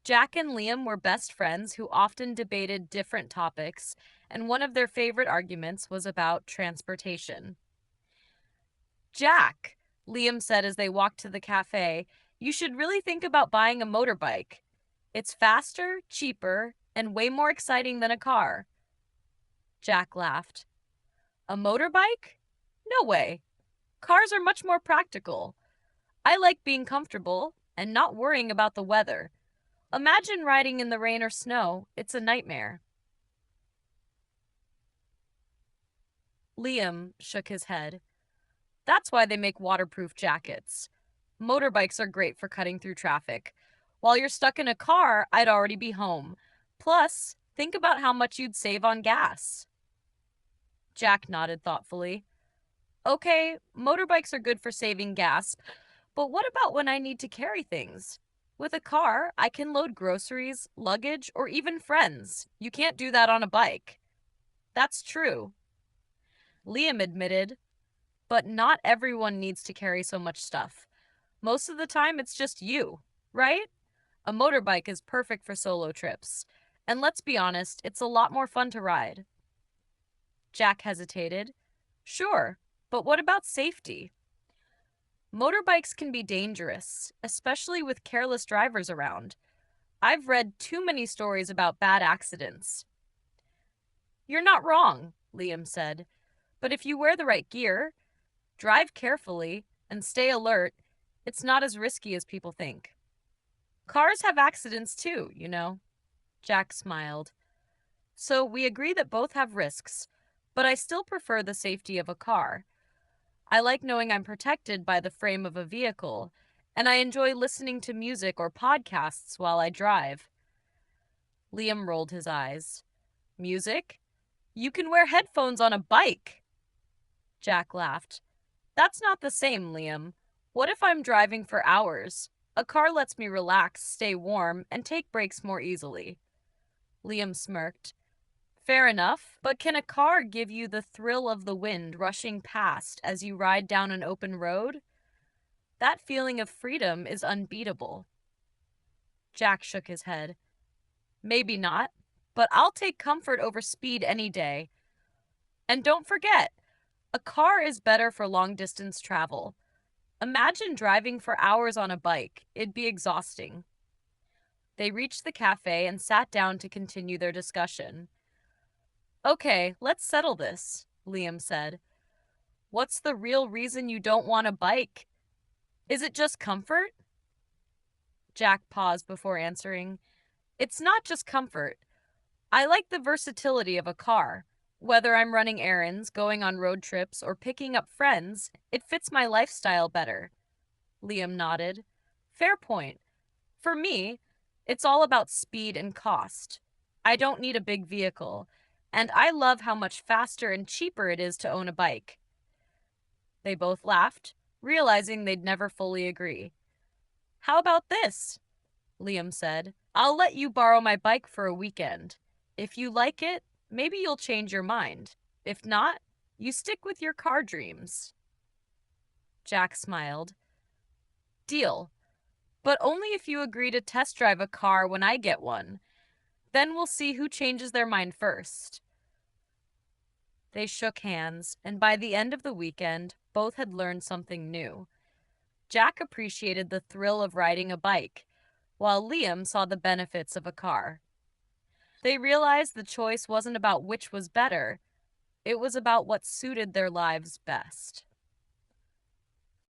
Jack and Liam were best friends who often debated different topics, and one of their favorite arguments was about transportation. Jack, Liam said as they walked to the cafe, you should really think about buying a motorbike. It's faster, cheaper, and way more exciting than a car. Jack laughed. A motorbike? No way. Cars are much more practical. I like being comfortable and not worrying about the weather. Imagine riding in the rain or snow. It's a nightmare. Liam shook his head. That's why they make waterproof jackets. Motorbikes are great for cutting through traffic. While you're stuck in a car, I'd already be home. Plus, think about how much you'd save on gas. Jack nodded thoughtfully. Okay, motorbikes are good for saving gas, but what about when I need to carry things? With a car, I can load groceries, luggage, or even friends. You can't do that on a bike. That's true, Liam admitted, but not everyone needs to carry so much stuff. Most of the time, it's just you, right? A motorbike is perfect for solo trips. And let's be honest, it's a lot more fun to ride. Jack hesitated. Sure, but what about safety? Motorbikes can be dangerous, especially with careless drivers around. I've read too many stories about bad accidents. You're not wrong, Liam said. But if you wear the right gear, drive carefully, and stay alert, it's not as risky as people think. Cars have accidents too, you know. Jack smiled. So we agree that both have risks, but I still prefer the safety of a car. I like knowing I'm protected by the frame of a vehicle, and I enjoy listening to music or podcasts while I drive. Liam rolled his eyes. Music? You can wear headphones on a bike. Jack laughed. That's not the same, Liam. What if I'm driving for hours? A car lets me relax, stay warm, and take breaks more easily. Liam smirked. Fair enough, but can a car give you the thrill of the wind rushing past as you ride down an open road? That feeling of freedom is unbeatable. Jack shook his head. Maybe not, but I'll take comfort over speed any day. And don't forget, a car is better for long distance travel. Imagine driving for hours on a bike. It'd be exhausting. They reached the cafe and sat down to continue their discussion. Okay, let's settle this, Liam said. What's the real reason you don't want a bike? Is it just comfort? Jack paused before answering. It's not just comfort. I like the versatility of a car. Whether I'm running errands, going on road trips, or picking up friends, it fits my lifestyle better. Liam nodded. Fair point. For me, it's all about speed and cost. I don't need a big vehicle, and I love how much faster and cheaper it is to own a bike. They both laughed, realizing they'd never fully agree. How about this? Liam said. I'll let you borrow my bike for a weekend. If you like it, maybe you'll change your mind. If not, you stick with your car dreams. Jack smiled. Deal. But only if you agree to test drive a car when I get one. Then we'll see who changes their mind first. They shook hands, and by the end of the weekend, both had learned something new. Jack appreciated the thrill of riding a bike, while Liam saw the benefits of a car. They realized the choice wasn't about which was better, it was about what suited their lives best.